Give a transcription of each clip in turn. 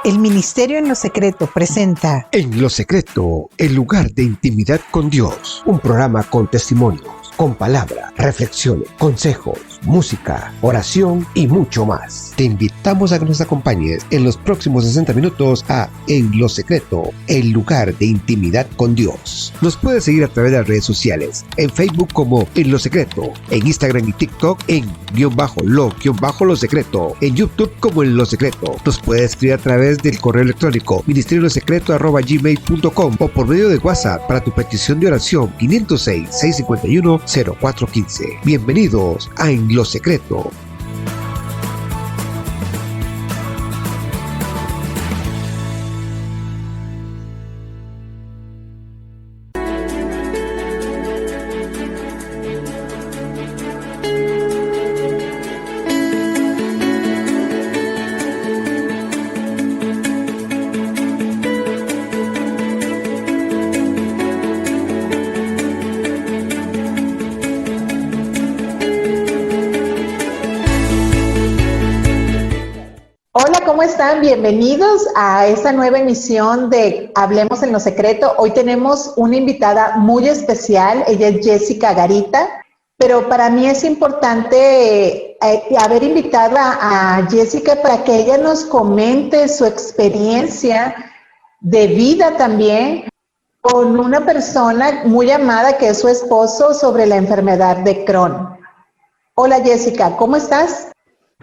El Ministerio en lo Secreto presenta En lo Secreto, el lugar de intimidad con Dios. Un programa con testimonios, con palabra, reflexiones, consejos, música, oración y mucho más. Te invitamos a que nos acompañes en los próximos 60 minutos a En lo Secreto, el lugar de intimidad con Dios. Nos puedes seguir a través de las redes sociales, en Facebook como En lo Secreto, en Instagram y TikTok en _lo secreto, en YouTube como En lo Secreto. Nos puedes escribir a través del correo electrónico ministeriolosecreto@gmail.com o por medio de WhatsApp para tu petición de oración 506-651-0415. Bienvenidos a En lo Secreto. Hola, ¿cómo están? Bienvenidos a esta nueva emisión de Hablemos en lo Secreto. Hoy tenemos una invitada muy especial, ella es Jessica Garita, pero para mí es importante haber invitado a Jessica para que ella nos comente su experiencia de vida también con una persona muy amada que es su esposo sobre la enfermedad de Crohn. Hola Jessica, ¿cómo estás?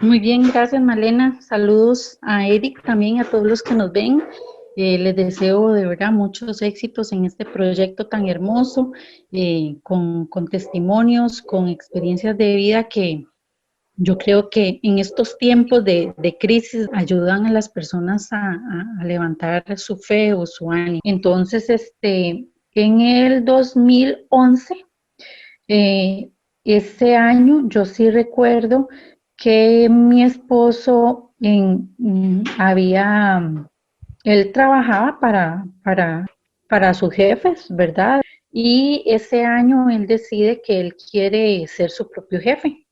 Muy bien, gracias Malena. Saludos a Eric también, a todos los que nos ven. Les deseo de verdad muchos éxitos en este proyecto tan hermoso, con testimonios, con experiencias de vida que yo creo que en estos tiempos de crisis ayudan a las personas a levantar su fe o su ánimo. Entonces, en el 2011, ese año, yo sí recuerdo que mi esposo él trabajaba para sus jefes, ¿verdad? Y ese año él decide que él quiere ser su propio jefe.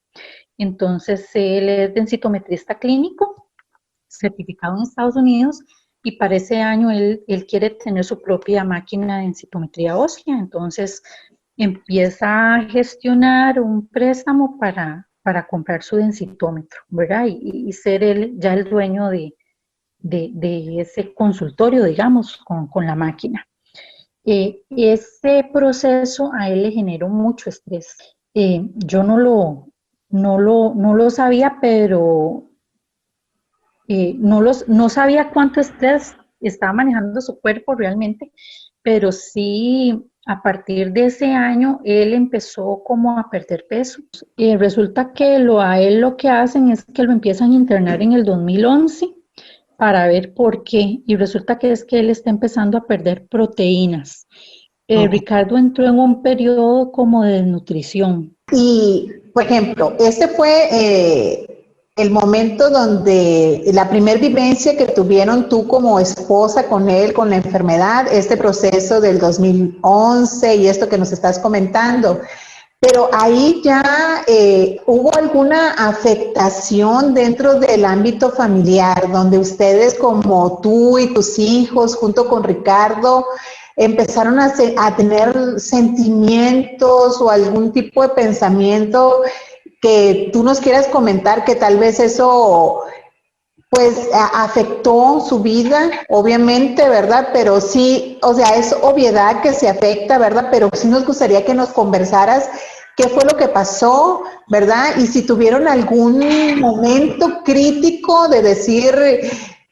Entonces él es densitometrista clínico, certificado en Estados Unidos, y para ese año él quiere tener su propia máquina de densitometría ósea. Entonces empieza a gestionar un préstamo para comprar su densitómetro, ¿verdad? Y ser él ya el dueño de ese consultorio, digamos, con la máquina. Ese proceso a él le generó mucho estrés. Yo no lo sabía, pero no sabía cuánto estrés estaba manejando su cuerpo realmente, pero sí, a partir de ese año, él empezó como a perder peso. Resulta que a él lo que hacen es que lo empiezan a internar en el 2011 para ver por qué, y resulta que es que él está empezando a perder proteínas. Ricardo entró en un periodo como de desnutrición. Y, por ejemplo, este fue el momento donde la primer vivencia que tuvieron tú como esposa con él, con la enfermedad, este proceso del 2011 y esto que nos estás comentando. Pero ahí ya hubo alguna afectación dentro del ámbito familiar, donde ustedes como tú y tus hijos, junto con Ricardo, empezaron a tener sentimientos o algún tipo de pensamiento que tú nos quieras comentar, que tal vez eso pues afectó su vida, obviamente, ¿verdad? Pero sí, o sea, es obviedad que se afecta, ¿verdad? Pero sí nos gustaría que nos conversaras qué fue lo que pasó, ¿verdad? Y si tuvieron algún momento crítico de decir,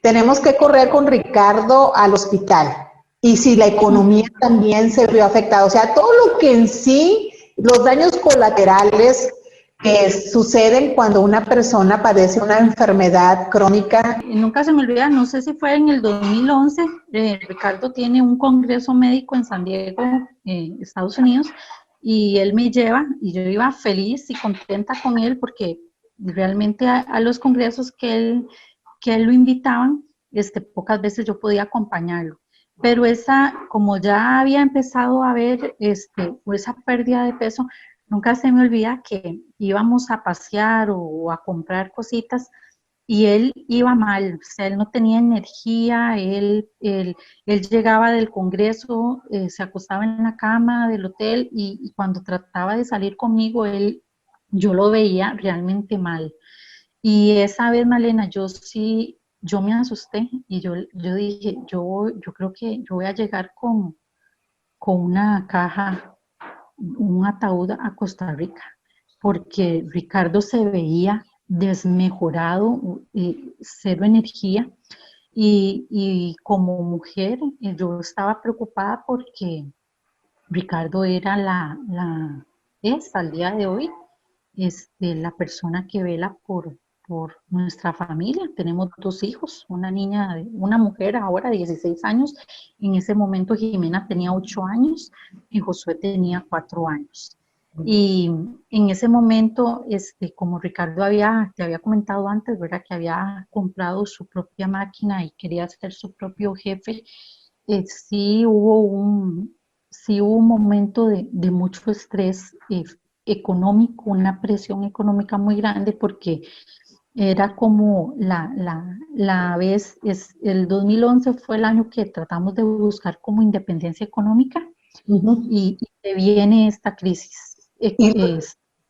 tenemos que correr con Ricardo al hospital. Y si la economía también se vio afectada. O sea, todo lo que en sí, los daños colaterales que suceden cuando una persona padece una enfermedad crónica. Nunca se me olvida, no sé si fue en el 2011, Ricardo tiene un congreso médico en San Diego, Estados Unidos, y él me lleva, y yo iba feliz y contenta con él, porque realmente a los congresos que él lo invitaban, pocas veces yo podía acompañarlo. Pero como ya había empezado a ver esa pérdida de peso, nunca se me olvida que íbamos a pasear o a comprar cositas y él iba mal, o sea, él no tenía energía, él llegaba del Congreso, se acostaba en la cama del hotel y cuando trataba de salir conmigo, yo lo veía realmente mal. Y esa vez, Malena, yo me asusté y yo dije, yo creo que yo voy a llegar con una caja, un ataúd a Costa Rica, porque Ricardo se veía desmejorado, cero energía, y como mujer yo estaba preocupada porque Ricardo era es al día de hoy, la persona que vela por nuestra familia. Tenemos dos hijos, una niña, una mujer ahora de 16 años. En ese momento Jimena tenía 8 años y Josué tenía 4 años. Y en ese momento, como Ricardo te había comentado antes, ¿verdad? Que había comprado su propia máquina y quería ser su propio jefe, sí sí hubo un momento de mucho estrés económico, una presión económica muy grande porque era como la vez, el 2011 fue el año que tratamos de buscar como independencia económica Ujú. y se viene esta crisis Y,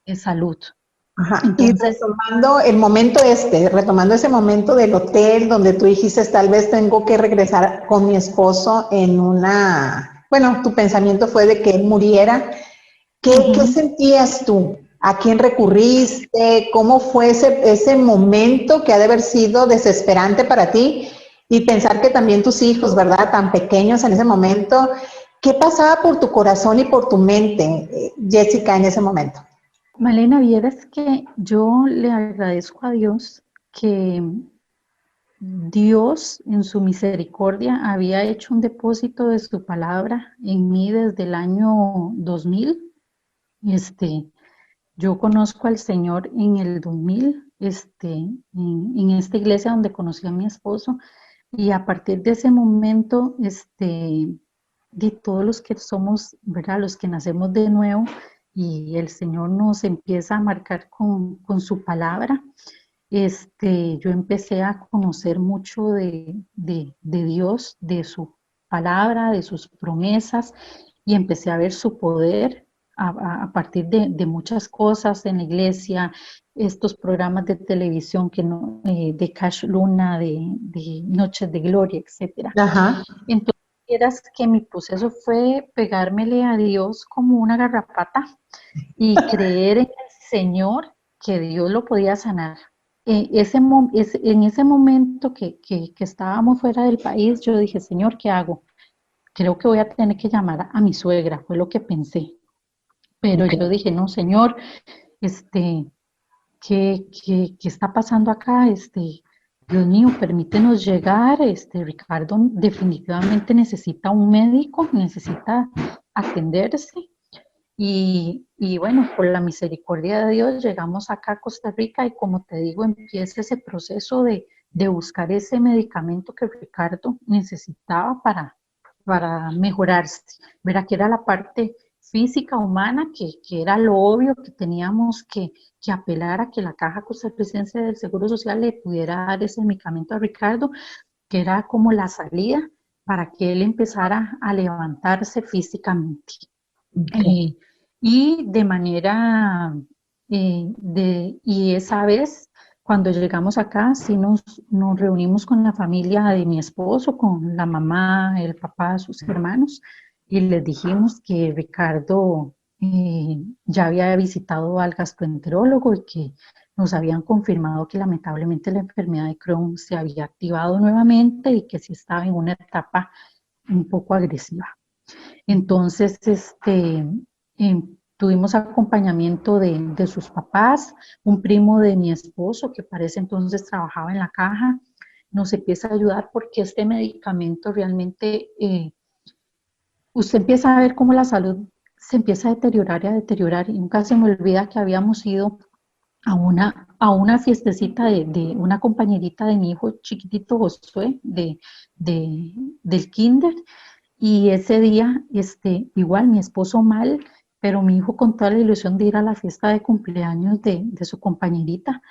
de salud. ajá, y Entonces, retomando ese momento del hotel donde tú dijiste, tal vez tengo que regresar con mi esposo bueno, tu pensamiento fue de que él muriera. ¿Qué ujú. sentías tú? ¿A quién recurriste? ¿Cómo fue ese momento que ha de haber sido desesperante para ti? Y pensar que también tus hijos, ¿verdad? Tan pequeños en ese momento. ¿Qué pasaba por tu corazón y por tu mente, Jessica, en ese momento? Malena, vieras que yo le agradezco a Dios que Dios en su misericordia había hecho un depósito de su palabra en mí desde el año 2000. Este, yo conozco al Señor en el 2000, en esta iglesia donde conocí a mi esposo, y a partir de ese momento, de todos los que somos, ¿verdad? Los que nacemos de nuevo y el Señor nos empieza a marcar con su palabra. Yo empecé a conocer mucho de Dios, de su palabra, de sus promesas, y empecé a ver su poder a partir de muchas cosas en la iglesia, estos programas de televisión que no, de Cash Luna, de Noches de Gloria, etcétera. Ajá. Entonces, vieras que mi proceso fue pegármele a Dios como una garrapata y creer en el Señor que Dios lo podía sanar. En ese momento que estábamos fuera del país, yo dije, Señor, ¿qué hago? Creo que voy a tener que llamar a mi suegra, fue lo que pensé. Pero yo dije, no, Señor, este, ¿qué está pasando acá? Dios mío, permítenos llegar. Ricardo definitivamente necesita un médico, necesita atenderse. Y bueno, por la misericordia de Dios llegamos acá a Costa Rica y como te digo, empieza ese proceso de buscar ese medicamento que Ricardo necesitaba para mejorarse. Verá que era la parte física, humana, que era lo obvio que teníamos que apelar a que la Caja Costarricense del Seguro Social le pudiera dar ese medicamento a Ricardo, que era como la salida para que él empezara a levantarse físicamente. Okay. Eh, y de manera, y esa vez, cuando llegamos acá, sí nos reunimos con la familia de mi esposo, con la mamá, el papá, sus hermanos, y les dijimos que Ricardo ya había visitado al gastroenterólogo y que nos habían confirmado que lamentablemente la enfermedad de Crohn se había activado nuevamente y que sí estaba en una etapa un poco agresiva. Entonces, tuvimos acompañamiento de sus papás, un primo de mi esposo que para ese entonces trabajaba en la caja, nos empieza a ayudar porque este medicamento realmente, usted empieza a ver cómo la salud se empieza a deteriorar y a deteriorar. Y nunca se me olvida que habíamos ido a una fiestecita de una compañerita de mi hijo chiquitito Josué, del kinder, y ese día, igual mi esposo mal, pero mi hijo con toda la ilusión de ir a la fiesta de cumpleaños de su compañerita,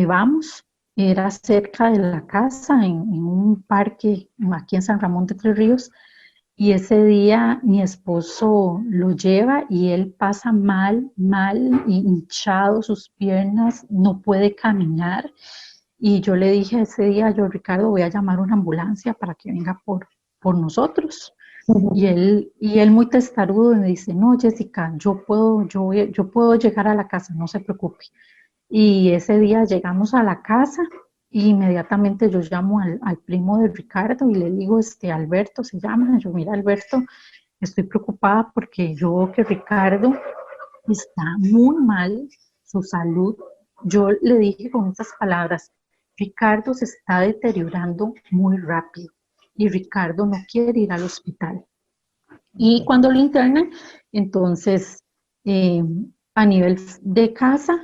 vamos. era cerca de la casa, en un parque aquí en San Ramón de Tres Ríos, y ese día mi esposo lo lleva y él pasa mal, mal, hinchado, sus piernas, no puede caminar. Y yo le dije ese día, yo, Ricardo, voy a llamar una ambulancia para que venga por nosotros. Y él muy testarudo me dice, no, Jessica, yo puedo llegar a la casa, no se preocupe. Y ese día llegamos a la casa y inmediatamente yo llamo al primo de Ricardo y le digo, Alberto se llama, yo, mira, Alberto, estoy preocupada porque yo veo que Ricardo está muy mal, su salud. Yo le dije con estas palabras, Ricardo se está deteriorando muy rápido y Ricardo no quiere ir al hospital. Y cuando lo internan, entonces, eh, a nivel de casa,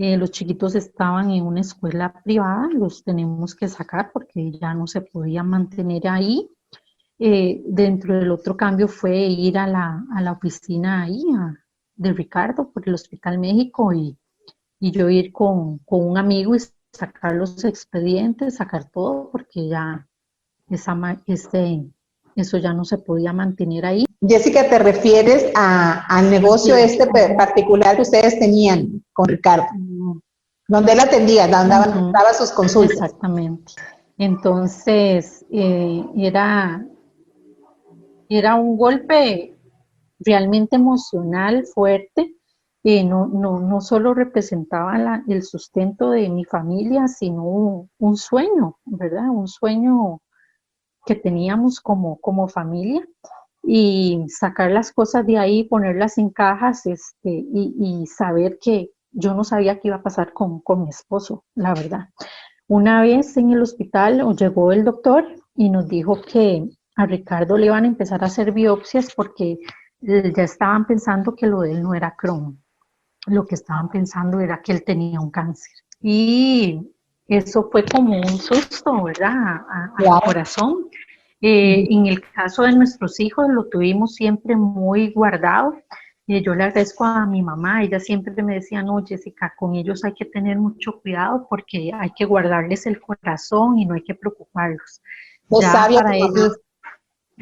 los chiquitos estaban en una escuela privada, los tenemos que sacar porque ya no se podían mantener ahí. Dentro del otro cambio fue ir a la oficina ahí, de Ricardo, por el Hospital México, y yo ir con un amigo y sacar los expedientes, sacar todo, porque ya eso ya no se podía mantener ahí. Jessica, ¿te refieres al negocio Sí. particular que ustedes tenían con Ricardo? Donde él atendía, donde daba sus consultas. Exactamente. Entonces, era un golpe realmente emocional fuerte. No solo representaba el sustento de mi familia, sino un sueño, ¿verdad? Un sueño que teníamos como familia, y sacar las cosas de ahí, ponerlas en cajas, y saber que yo no sabía qué iba a pasar con mi esposo, la verdad. Una vez en el hospital llegó el doctor y nos dijo que a Ricardo le iban a empezar a hacer biopsias porque ya estaban pensando que lo de él no era Crohn. Lo que estaban pensando era que él tenía un cáncer. Y eso fue como un susto, ¿verdad? A mi Claro. corazón. En el caso de nuestros hijos, lo tuvimos siempre muy guardado. Yo le agradezco a mi mamá, ella siempre me decía, no, Jessica, con ellos hay que tener mucho cuidado porque hay que guardarles el corazón y no hay que preocuparlos. Qué Ya sabia tu para mamá, ellos,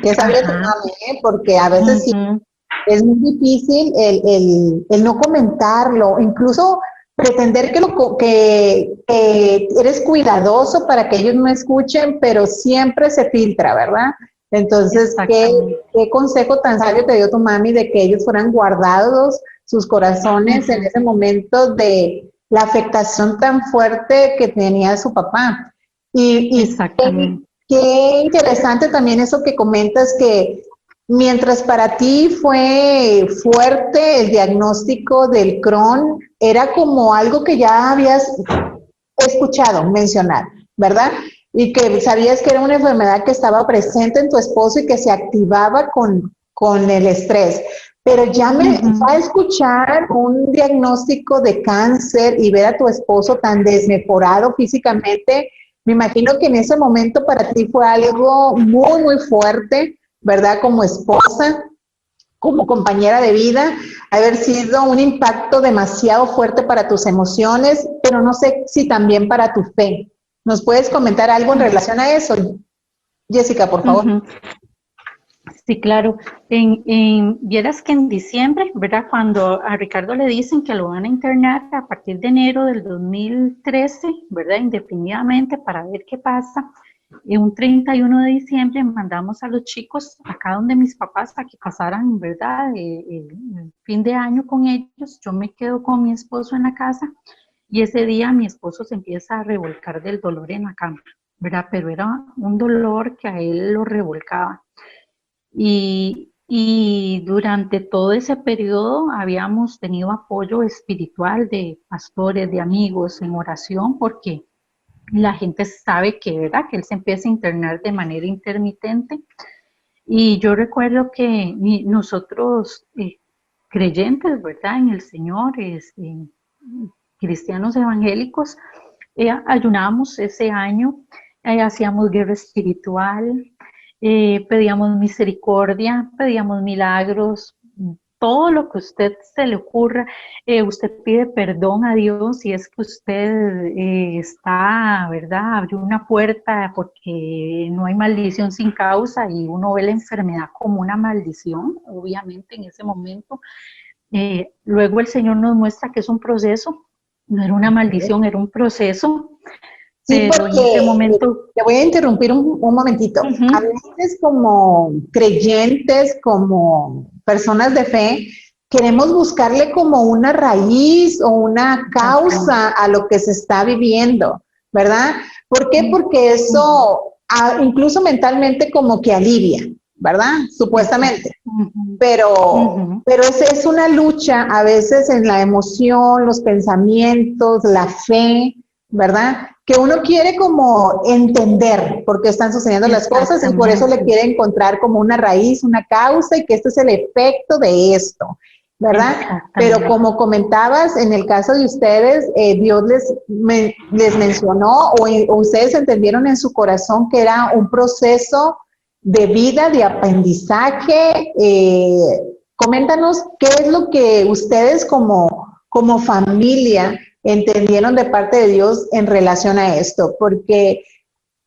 qué sabia tu ajá, mami, porque a veces sí uh-huh, es muy difícil el no comentarlo, incluso pretender que eres cuidadoso para que ellos no escuchen, pero siempre se filtra, ¿verdad? Entonces, exactamente. qué consejo tan sabio te dio tu mami de que ellos fueran guardados sus corazones en Uh-huh, ese momento de la afectación tan fuerte que tenía su papá. Y exactamente. qué interesante también eso que comentas, que mientras para ti fue fuerte el diagnóstico del Crohn, era como algo que ya habías escuchado mencionar, ¿verdad? Y que sabías que era una enfermedad que estaba presente en tu esposo y que se activaba con el estrés. Pero ya va a Uh-huh. escuchar un diagnóstico de cáncer y ver a tu esposo tan desmejorado físicamente, me imagino que en ese momento para ti fue algo muy, muy fuerte, ¿verdad? Como esposa, como compañera de vida, haber sido un impacto demasiado fuerte para tus emociones, pero no sé si también para tu fe. ¿Nos puedes comentar algo en relación a eso, Jessica, por favor? Uh-huh. Sí, claro. Vieras que en diciembre, ¿verdad? Cuando a Ricardo le dicen que lo van a internar a partir de enero del 2013, ¿verdad? Indefinidamente para ver qué pasa. En un 31 de diciembre mandamos a los chicos acá donde mis papás a que pasaran, ¿verdad? El fin de año con ellos. Yo me quedo con mi esposo en la casa y ese día mi esposo se empieza a revolcar del dolor en la cama, ¿verdad? Pero era un dolor que a él lo revolcaba. Y durante todo ese periodo habíamos tenido apoyo espiritual de pastores, de amigos en oración, porque la gente sabe que, ¿verdad? Que él se empieza a internar de manera intermitente. Y yo recuerdo que nosotros, creyentes, ¿verdad? En el Señor, cristianos evangélicos, ayunábamos ese año, hacíamos guerra espiritual, pedíamos misericordia, pedíamos milagros, todo lo que usted se le ocurra. Usted pide perdón a Dios si es que usted está, ¿verdad? Abrió una puerta porque no hay maldición sin causa y uno ve la enfermedad como una maldición, obviamente en ese momento. Luego el Señor nos muestra que es un proceso, no era una maldición, era un proceso. Sí, Pero en ese porque momento, te voy a interrumpir un momentito. A veces como creyentes, como personas de fe, queremos buscarle como una raíz o una causa a lo que se está viviendo, ¿verdad? ¿Por qué? Porque eso incluso mentalmente como que alivia, ¿verdad? Supuestamente. Pero es una lucha a veces en la emoción, los pensamientos, la fe, ¿verdad? Que uno quiere como entender por qué están sucediendo las cosas y por eso le quiere encontrar como una raíz, una causa y que este es el efecto de esto, ¿verdad? Pero como comentabas, en el caso de ustedes, Dios les mencionó o ustedes entendieron en su corazón que era un proceso de vida, de aprendizaje. Coméntanos qué es lo que ustedes como familia entendieron de parte de Dios en relación a esto, porque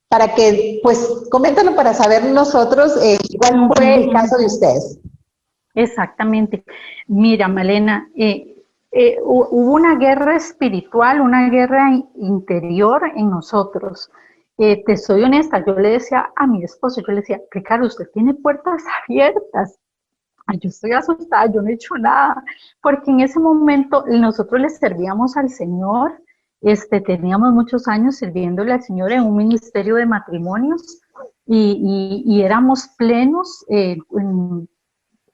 para que, pues, coméntanos para saber nosotros cuál fue el caso de ustedes. Exactamente. Mira, Malena, hubo una guerra espiritual, una guerra interior en nosotros. Te soy honesta, yo le decía a mi esposo, yo le decía, Ricardo, usted tiene puertas abiertas. Ay, yo estoy asustada, yo no he hecho nada, porque en ese momento nosotros le servíamos al Señor, teníamos muchos años sirviéndole al Señor en un ministerio de matrimonios y éramos plenos,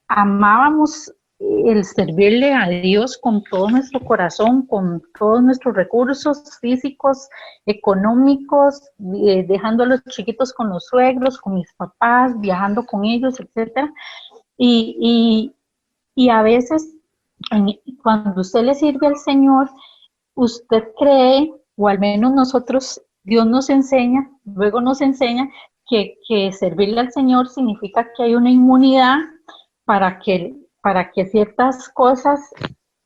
amábamos el servirle a Dios con todo nuestro corazón, con todos nuestros recursos físicos, económicos, dejando a los chiquitos con los suegros, con mis papás, viajando con ellos, etcétera. Y a veces, cuando usted le sirve al Señor, usted cree, o al menos nosotros, Dios nos enseña, luego nos enseña que servirle al Señor significa que hay una inmunidad para que ciertas cosas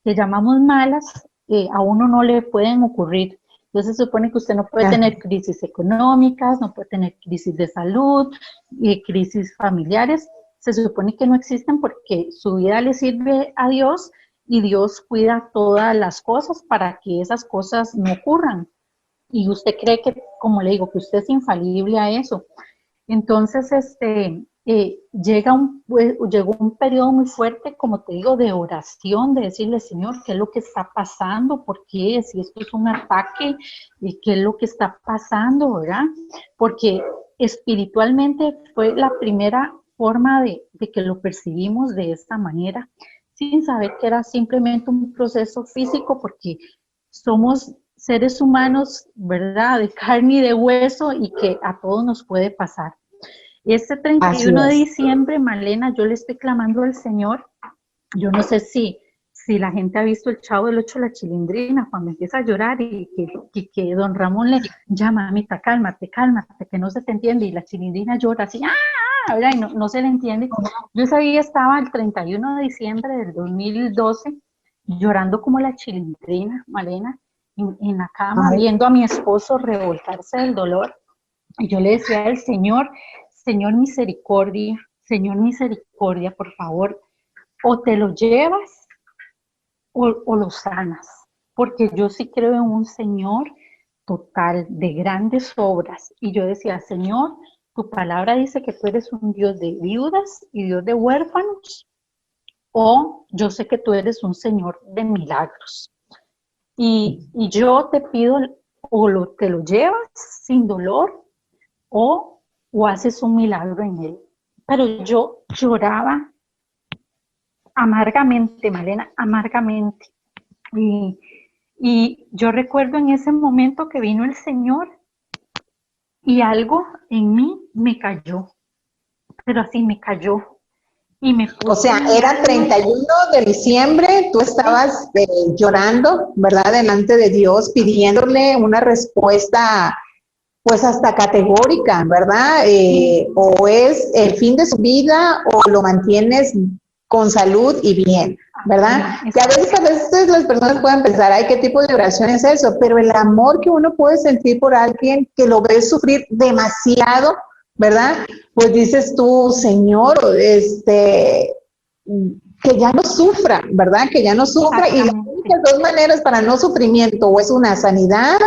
que llamamos malas a uno no le pueden ocurrir. Entonces se supone que usted no puede tener crisis económicas, no puede tener crisis de salud, crisis familiares. Se supone que no existen porque su vida le sirve a Dios y Dios cuida todas las cosas para que esas cosas no ocurran. Y usted cree que, como le digo, que usted es infalible a eso. Entonces, llegó un periodo muy fuerte, como te digo, de oración, de decirle, Señor, ¿qué es lo que está pasando? ¿Por qué? Si esto es un ataque, ¿qué es lo que está pasando, verdad? Porque espiritualmente fue la primera forma de que lo percibimos de esta manera, sin saber que era simplemente un proceso físico, porque somos seres humanos, ¿verdad? De carne y de hueso y que a todos nos puede pasar. Este 31 de diciembre, Malena, yo le estoy clamando al Señor. Yo no sé si la gente ha visto el Chavo del Ocho, la Chilindrina, cuando empieza a llorar y que don Ramón le llama, mamita, cálmate, cálmate, que no se te entiende. Y la Chilindrina llora así, ¿verdad? Y no se le entiende. Yo ese día estaba el 31 de diciembre del 2012 llorando como la Chilindrina, Malena, en la cama, viendo a mi esposo revolcarse del dolor. Y yo le decía al Señor, Señor misericordia, por favor, o te lo llevas o lo sanas, porque yo sí creo en un Señor total, de grandes obras. Y yo decía, Señor, tu palabra dice que tú eres un Dios de viudas y Dios de huérfanos, o yo sé que tú eres un Señor de milagros. Y yo te pido, te lo llevas sin dolor, o haces un milagro en él. Pero yo lloraba amargamente, Malena, amargamente. Y yo recuerdo en ese momento que vino el Señor y algo en mí me cayó, pero así me cayó. Y me O sea, era 31 de diciembre, tú estabas llorando, ¿verdad? Delante de Dios, pidiéndole una respuesta pues hasta categórica, ¿verdad? O es el fin de su vida o lo mantienes con salud y bien, ¿verdad? Que a veces las personas pueden pensar, ay, ¿qué tipo de oración es eso? Pero el amor que uno puede sentir por alguien que lo ve sufrir demasiado, ¿verdad? Pues dices tú, Señor, que ya no sufra, ¿verdad? Que ya no sufra. Y las únicas dos maneras para no sufrimiento, o es una sanidad,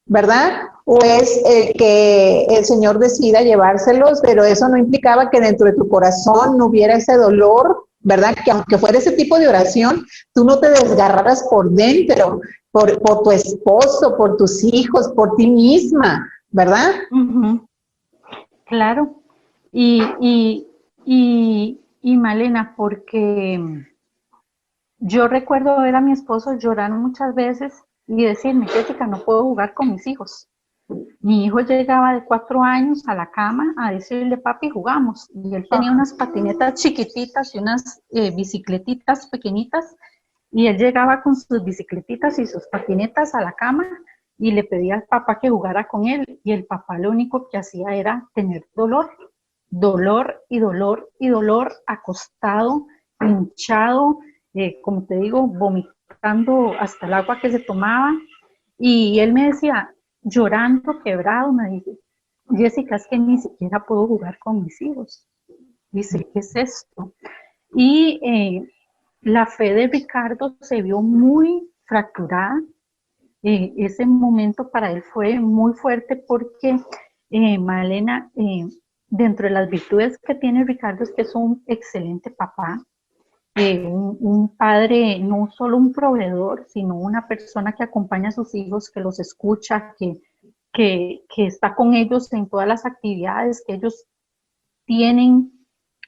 ¿verdad? O es que el Señor decida llevárselos, pero eso no implicaba que dentro de tu corazón no hubiera ese dolor, ¿verdad? Que aunque fuera ese tipo de oración, tú no te desgarraras por dentro, por tu esposo, por tus hijos, por ti misma, ¿verdad? Uh-huh. Claro. Y Malena, porque yo recuerdo ver a mi esposo llorar muchas veces y decirme, Jessica, no puedo jugar con mis hijos. Mi hijo llegaba de 4 años a la cama a decirle, papi, jugamos. Y él tenía unas patinetas chiquititas y unas bicicletitas pequeñitas. Y él llegaba con sus bicicletitas y sus patinetas a la cama y le pedía al papá que jugara con él. Y el papá lo único que hacía era tener dolor, dolor y dolor y dolor, acostado, hinchado, como te digo, vomitando hasta el agua que se tomaba. Y él me decía, llorando, quebrado, me dice, Jessica, es que ni siquiera puedo jugar con mis hijos. Dice, ¿qué es esto? Y la fe de Ricardo se vio muy fracturada. Ese momento para él fue muy fuerte porque, Malena, dentro de las virtudes que tiene Ricardo es que es un excelente papá, un padre, no solo un proveedor, sino una persona que acompaña a sus hijos, que los escucha, que está con ellos en todas las actividades que ellos tienen.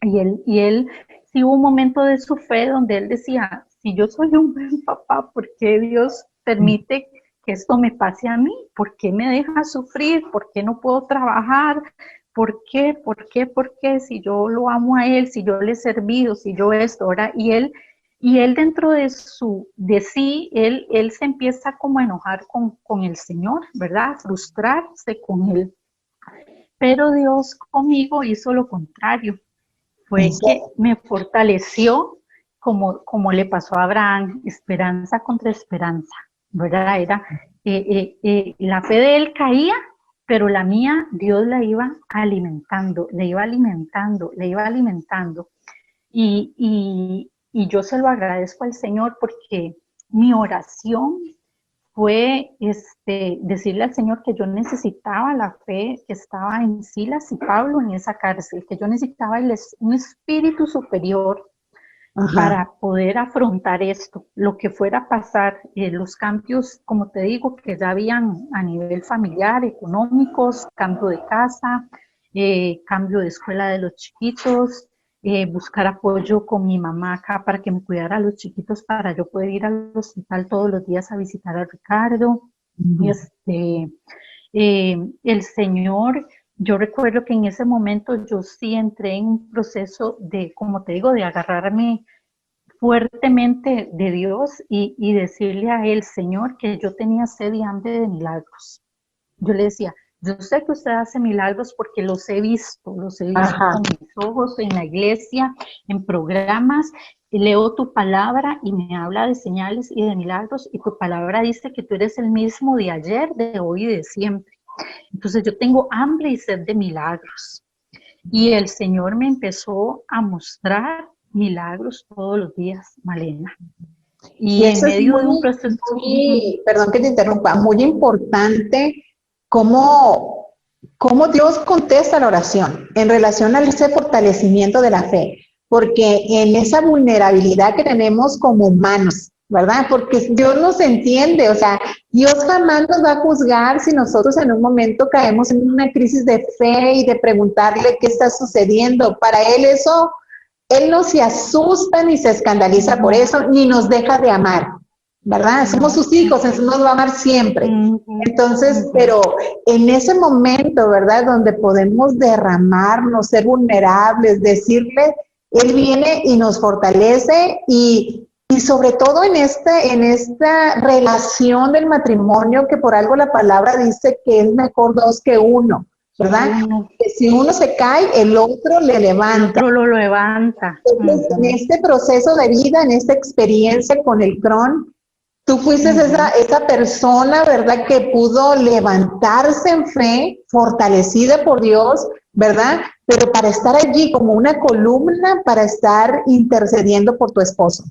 Y él sí hubo un momento de su fe donde él decía, si yo soy un buen papá, ¿por qué Dios permite que esto me pase a mí? ¿Por qué me deja sufrir? ¿Por qué no puedo trabajar? ¿Por qué? ¿Por qué? ¿Por qué? Si yo lo amo a él, si yo le he servido, si yo esto, ahora, y él dentro de sí, él se empieza como a enojar con el Señor, ¿verdad? A frustrarse con él. Pero Dios conmigo hizo lo contrario. Fue que me fortaleció como le pasó a Abraham, esperanza contra esperanza, ¿verdad? Era, la fe de él caía, pero la mía, Dios la iba alimentando, le iba alimentando, le iba alimentando. Y yo se lo agradezco al Señor porque mi oración fue decirle al Señor que yo necesitaba la fe que estaba en Silas y Pablo en esa cárcel, que yo necesitaba un espíritu superior para poder afrontar esto, lo que fuera a pasar, los cambios, como te digo, que ya habían a nivel familiar, económicos, cambio de casa, cambio de escuela de los chiquitos, buscar apoyo con mi mamá acá para que me cuidara a los chiquitos para yo poder ir al hospital todos los días a visitar a Ricardo. El Señor, yo recuerdo que en ese momento yo sí entré en un proceso de, como te digo, de agarrarme fuertemente de Dios y decirle a él, Señor, que yo tenía sed y hambre de milagros. Yo le decía, yo sé que usted hace milagros porque los he visto con mis ojos en la iglesia, en programas, leo tu palabra y me habla de señales y de milagros, y tu palabra dice que tú eres el mismo de ayer, de hoy y de siempre. Entonces yo tengo hambre y sed de milagros. Y el Señor me empezó a mostrar milagros todos los días, Malena. Y en medio de un proceso... Perdón que te interrumpa, muy importante cómo Dios contesta la oración en relación a ese fortalecimiento de la fe, porque en esa vulnerabilidad que tenemos como humanos, ¿verdad? Porque Dios nos entiende, o sea, Dios jamás nos va a juzgar si nosotros en un momento caemos en una crisis de fe y de preguntarle qué está sucediendo. Para Él no se asusta ni se escandaliza por eso, ni nos deja de amar, ¿verdad? Somos sus hijos, Él nos va a amar siempre. Entonces, pero en ese momento, ¿verdad? Donde podemos derramarnos, ser vulnerables, decirle, Él viene y nos fortalece y sobre todo en esta relación del matrimonio, que por algo la palabra dice que es mejor 2 que 1. ¿verdad? Uno, Que si uno se cae, el otro le el levanta. otro lo levanta. Entonces, en este proceso de vida, en esta experiencia con el Crohn, tú fuiste esa persona, ¿verdad? Que pudo levantarse en fe, fortalecida por Dios, ¿verdad? Pero para estar allí como una columna, para estar intercediendo por tu esposo.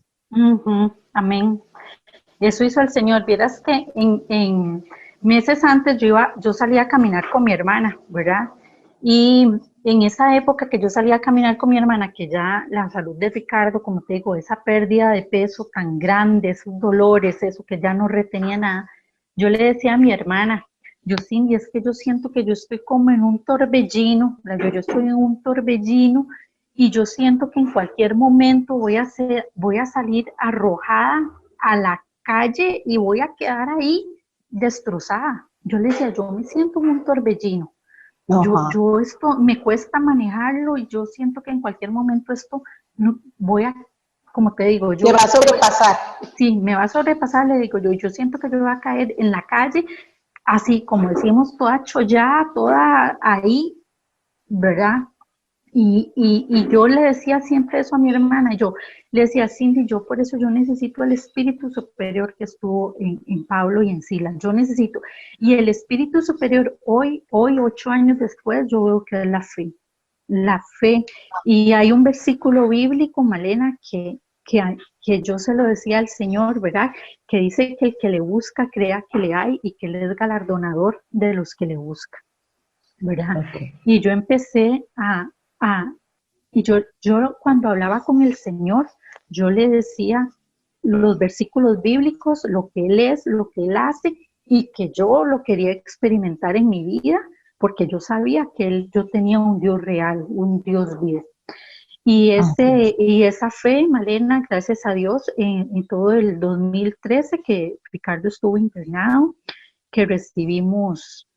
Amén. Eso hizo el Señor. Vieras que en meses antes yo salía a caminar con mi hermana, ¿verdad? Y en esa época que yo salía a caminar con mi hermana, que ya la salud de Ricardo, como te digo, esa pérdida de peso tan grande, esos dolores, eso que ya no retenía nada, yo le decía a mi hermana, yo Cindy, es que yo siento que yo estoy como en un torbellino, yo estoy en un torbellino y yo siento que en cualquier momento voy a salir arrojada a la calle y voy a quedar ahí destrozada. Yo le decía, yo me siento en un torbellino. Yo esto me cuesta manejarlo y yo siento que en cualquier momento esto no, voy a, como te digo, yo... Te va a sobrepasar. Sí, me va a sobrepasar, le digo yo siento que yo voy a caer en la calle, así como decimos, toda chollada, toda ahí, ¿verdad? Y yo le decía siempre eso a mi hermana, yo le decía, Cindy, yo por eso yo necesito el espíritu superior que estuvo en Pablo y en Silas, yo necesito, y el espíritu superior hoy 8 años después, yo veo que es la fe, y hay un versículo bíblico, Malena, que yo se lo decía al Señor, ¿verdad? Que dice que el que le busca crea que le hay y que él es galardonador de los que le buscan, ¿verdad? Y yo empecé y yo cuando hablaba con el Señor, yo le decía los versículos bíblicos, lo que Él es, lo que Él hace, y que yo lo quería experimentar en mi vida, porque yo sabía que yo tenía un Dios real, un Dios vivo. Y esa fe, Malena, gracias a Dios, en todo el 2013 que Ricardo estuvo internado, que recibimos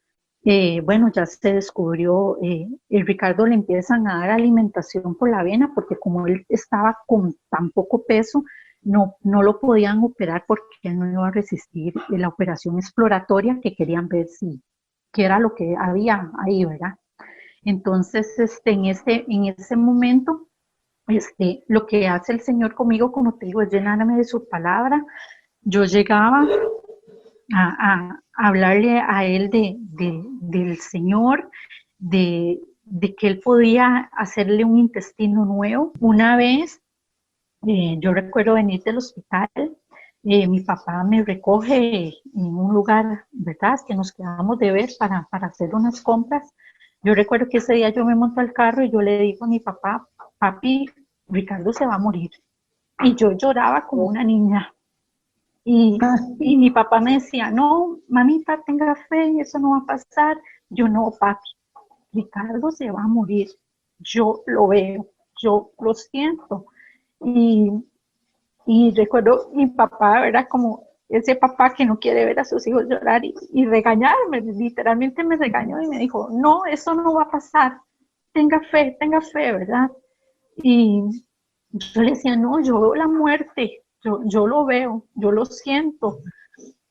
bueno, ya se descubrió, el Ricardo le empiezan a dar alimentación por la vena porque como él estaba con tan poco peso, no lo podían operar porque él no iba a resistir la operación exploratoria que querían ver si qué era lo que había ahí, ¿verdad? Entonces, en ese momento, lo que hace el Señor conmigo, como te digo, es llenarme de su palabra. Yo llegaba a hablarle a él del Señor, de que él podía hacerle un intestino nuevo. Una vez, yo recuerdo venir del hospital, mi papá me recoge en un lugar, ¿verdad? Que nos quedamos de ver para hacer unas compras. Yo recuerdo que ese día yo me monto al carro y yo le digo a mi papá, papi, Ricardo se va a morir. Y yo lloraba como una niña. Y mi papá me decía, no, mamita, tenga fe, eso no va a pasar. Yo no, papi, Ricardo se va a morir. Yo lo veo, yo lo siento. Y, y recuerdo mi papá, era como ese papá que no quiere ver a sus hijos llorar y regañarme, literalmente me regañó y me dijo, no, eso no va a pasar. Tenga fe, ¿verdad? Y yo le decía, no, yo veo la muerte, yo lo veo, yo lo siento.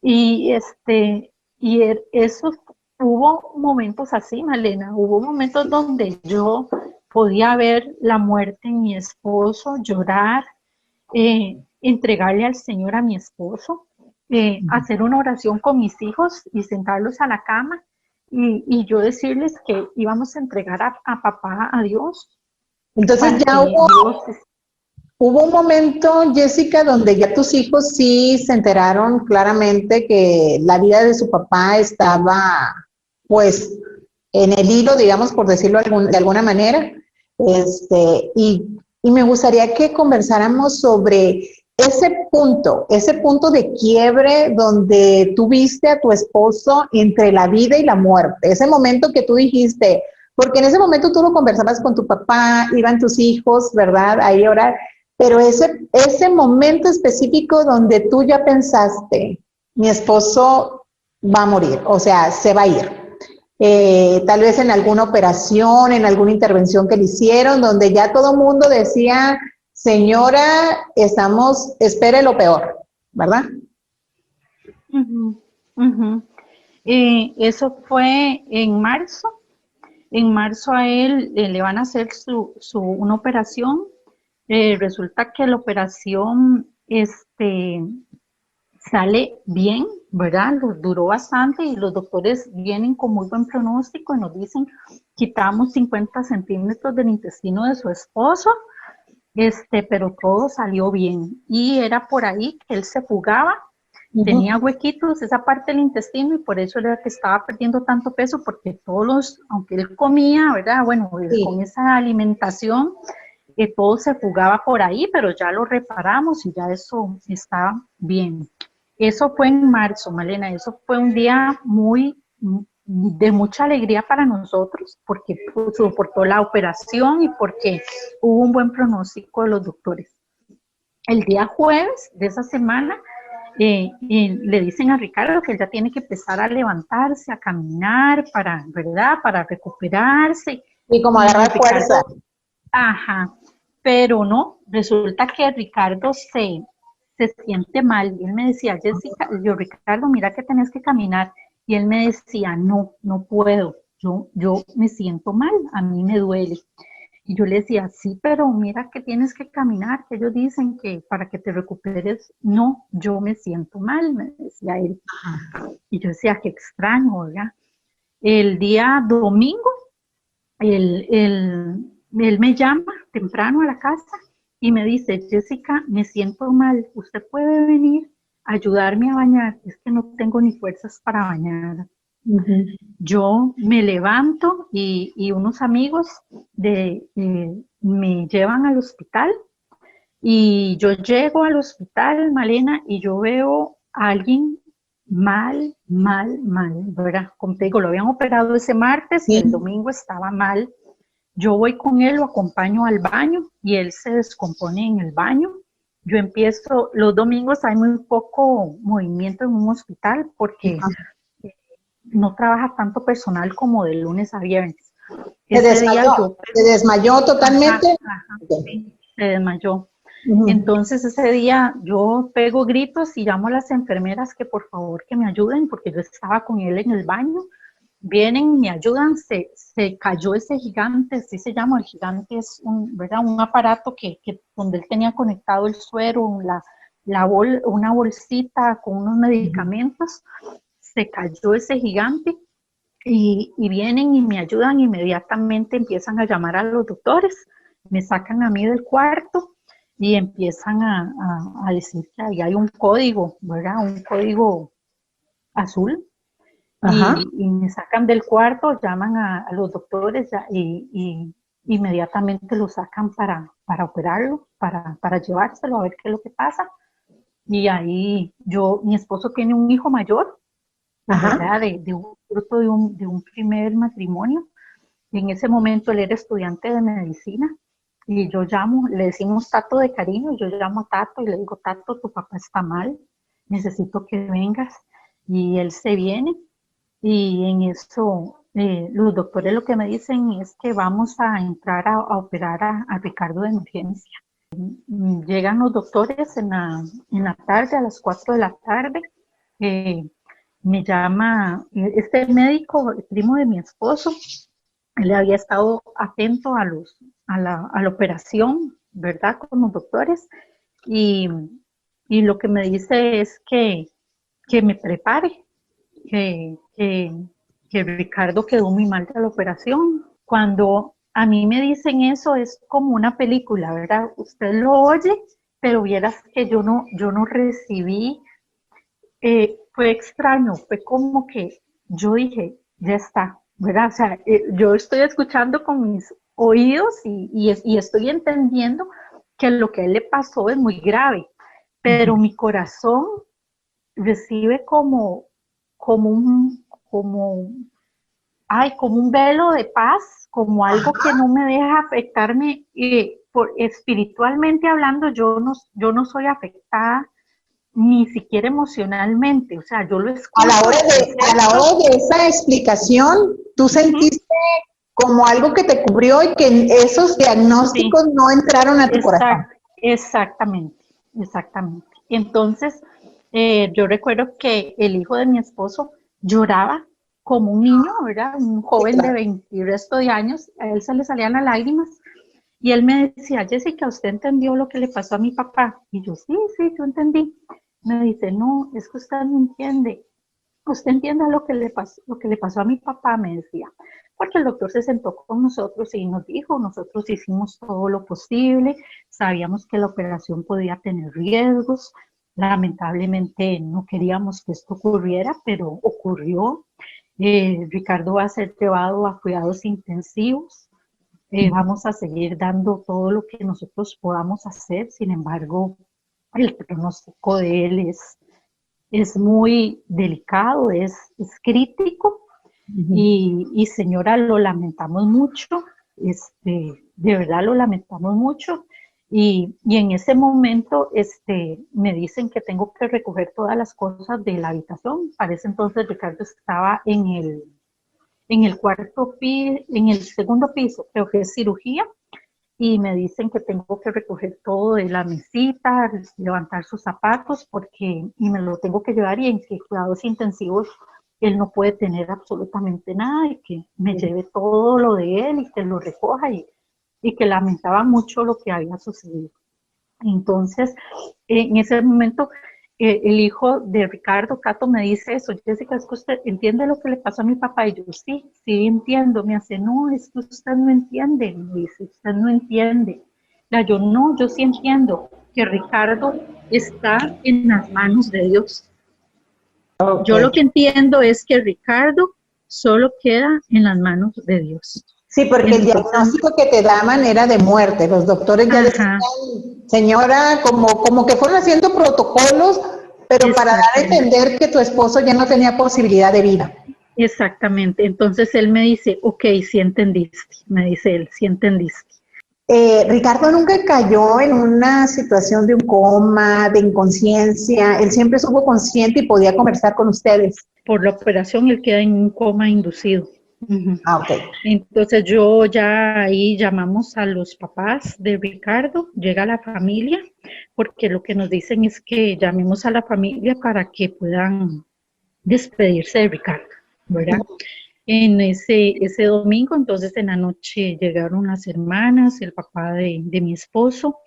Y eso, hubo momentos así, Malena, hubo momentos donde yo podía ver la muerte en mi esposo, llorar, entregarle al Señor a mi esposo, hacer una oración con mis hijos y sentarlos a la cama y yo decirles que íbamos a entregar a papá a Dios. Entonces ya hubo un momento, Jessica, donde ya tus hijos sí se enteraron claramente que la vida de su papá estaba, pues, en el hilo, digamos, por decirlo de alguna manera. Y me gustaría que conversáramos sobre ese punto de quiebre donde tú viste a tu esposo entre la vida y la muerte, ese momento que tú dijiste, porque en ese momento tú lo conversabas con tu papá, iban tus hijos, ¿verdad? Ahí a orar, pero ese momento específico donde tú ya pensaste, mi esposo va a morir, o sea, se va a ir. Tal vez en alguna operación, en alguna intervención que le hicieron, donde ya todo el mundo decía, señora, espere lo peor, ¿verdad? Eso fue en marzo En marzo a él le van a hacer una operación. Resulta que la operación sale bien, ¿verdad? Duró bastante y los doctores vienen con muy buen pronóstico y nos dicen, quitamos 50 centímetros del intestino de su esposo, pero todo salió bien. Y era por ahí que él se fugaba, tenía huequitos esa parte del intestino y por eso era que estaba perdiendo tanto peso, porque aunque él comía, ¿verdad? Bueno, con esa alimentación, todo se fugaba por ahí, pero ya lo reparamos y ya eso está bien. Eso fue en marzo, Malena, eso fue un día de mucha alegría para nosotros, porque soportó la operación y porque hubo un buen pronóstico de los doctores. El día jueves de esa semana, le dicen a Ricardo que él ya tiene que empezar a levantarse, a caminar, ¿verdad? Para recuperarse. Y como agarrar fuerza. Ajá, pero no, resulta que Ricardo se siente mal. Y él me decía, Jessica, Ricardo, mira que tenés que caminar. Y él me decía, no puedo, yo me siento mal, a mí me duele. Y yo le decía, sí, pero mira que tienes que caminar, que ellos dicen que para que te recuperes. No, yo me siento mal, me decía él. Y yo decía, qué extraño, ¿verdad? El día domingo, él me llama temprano a la casa y me dice, Jessica, me siento mal, ¿usted puede venir a ayudarme a bañar? Es que no tengo ni fuerzas para bañar. Yo me levanto y unos amigos me llevan al hospital y yo llego al hospital, Malena, y yo veo a alguien mal, ¿verdad? Como te digo, lo habían operado ese martes y el domingo estaba mal. Yo voy con él, lo acompaño al baño y él se descompone en el baño. Yo empiezo, los domingos hay muy poco movimiento en un hospital porque no trabaja tanto personal como de lunes a viernes. ¿Se desmayó totalmente? Sí, se desmayó. Entonces ese día yo pego gritos y llamo a las enfermeras que por favor que me ayuden porque yo estaba con él en el baño. Vienen, me ayudan, se cayó ese gigante, así se llama, el gigante es ¿verdad? Un aparato donde él tenía conectado el suero, una bolsita con unos medicamentos, se cayó ese gigante y vienen y me ayudan, inmediatamente empiezan a llamar a los doctores, me sacan a mí del cuarto y empiezan a decir que ahí hay un código, ¿verdad? Un código azul. Y me sacan del cuarto, llaman a los doctores y inmediatamente lo sacan para operarlo, para llevárselo a ver qué es lo que pasa. Y ahí mi esposo tiene un hijo mayor, ¿verdad? Fruto de un primer matrimonio. Y en ese momento él era estudiante de medicina y yo llamo, le decimos Tato de cariño, yo llamo a Tato y le digo, Tato, tu papá está mal, necesito que vengas. Y él se viene. Y en eso los doctores lo que me dicen es que vamos a entrar a operar a Ricardo de emergencia. Llegan los doctores en la tarde, a las 4 de la tarde. Me llama este médico, el primo de mi esposo. Él había estado atento a la operación, ¿verdad? Con los doctores. Y lo que me dice es que me prepare, que Ricardo quedó muy mal de la operación. Cuando a mí me dicen eso es como una película, ¿verdad? Usted lo oye, pero vieras que yo no recibí, fue extraño, fue como que yo dije, ya está, ¿verdad? O sea, yo estoy escuchando con mis oídos y estoy entendiendo que lo que a él le pasó es muy grave, pero mi corazón recibe como un velo de paz, como algo que no me deja afectarme, espiritualmente hablando, yo no soy afectada ni siquiera emocionalmente, o sea, yo lo escucho. A la hora de esa explicación, ¿tú sentiste como algo que te cubrió y que esos diagnósticos no entraron a tu corazón? Exactamente. Entonces, yo recuerdo que el hijo de mi esposo lloraba como un niño, ¿verdad? Un joven de 20 y resto de años, a él se le salían las lágrimas y él me decía, Jessica, ¿usted entendió lo que le pasó a mi papá? Y yo, sí, yo entendí. Me dice, no, es que usted no entiende. Usted entiende lo que le pasó a mi papá, me decía. Porque el doctor se sentó con nosotros y nos dijo, nosotros hicimos todo lo posible, sabíamos que la operación podía tener riesgos, lamentablemente no queríamos que esto ocurriera, pero ocurrió. Ricardo va a ser llevado a cuidados intensivos. Vamos a seguir dando todo lo que nosotros podamos hacer, sin embargo, el pronóstico de él es muy delicado, es crítico. Y señora, lo lamentamos mucho, de verdad lo lamentamos mucho. Y en ese momento me dicen que tengo que recoger todas las cosas de la habitación. Para ese entonces Ricardo estaba en el en el segundo piso, creo que es cirugía, y me dicen que tengo que recoger todo de la mesita, levantar sus zapatos, y me lo tengo que llevar, y en que cuidados intensivos él no puede tener absolutamente nada, y que me lleve todo lo de él y que lo recoja, y que lamentaba mucho lo que había sucedido. Entonces, en ese momento, el hijo de Ricardo, Cato, me dice eso, Jessica, ¿es que usted entiende lo que le pasó a mi papá? Y yo, sí entiendo. Me hace, no, es que usted no entiende. Me dice, usted no entiende. Yo, no, yo sí entiendo que Ricardo está en las manos de Dios. Okay. Yo lo que entiendo es que Ricardo solo queda en las manos de Dios. Sí, porque entonces, el diagnóstico que te daban era de muerte. Los doctores ya decían, señora, como que fueron haciendo protocolos, pero para dar a entender que tu esposo ya no tenía posibilidad de vida. Exactamente. Entonces él me dice, ok, sí entendiste. Me dice él, sí entendiste. Ricardo nunca cayó en una situación de un coma, de inconsciencia. Él siempre estuvo consciente y podía conversar con ustedes. Por la operación él queda en un coma inducido. Okay. Entonces yo ya ahí llamamos a los papás de Ricardo, llega la familia, porque lo que nos dicen es que llamemos a la familia para que puedan despedirse de Ricardo, ¿verdad? En ese domingo, entonces en la noche llegaron las hermanas, el papá de mi esposo.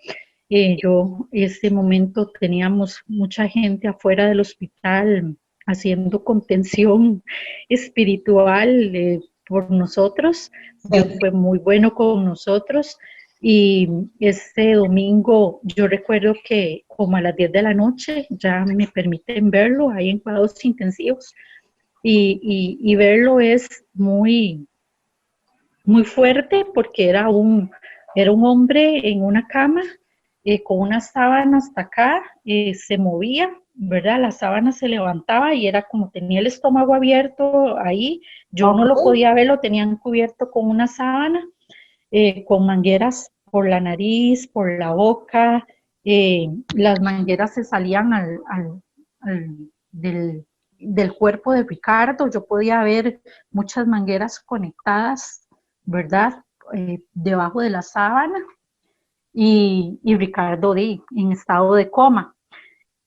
Ese momento teníamos mucha gente afuera del hospital haciendo contención espiritual por nosotros. Dios fue muy bueno con nosotros. Y ese domingo yo recuerdo que como a las 10 de la noche ya me permiten verlo ahí en cuidados intensivos. Y verlo es muy, muy fuerte porque era un hombre en una cama con una sábana hasta acá, se movía, ¿verdad? La sábana se levantaba y era como tenía el estómago abierto ahí, yo no lo podía ver, lo tenían cubierto con una sábana, con mangueras por la nariz, por la boca, las mangueras se salían del cuerpo de Ricardo, yo podía ver muchas mangueras conectadas, ¿verdad? Debajo de la sábana, y Ricardo en estado de coma.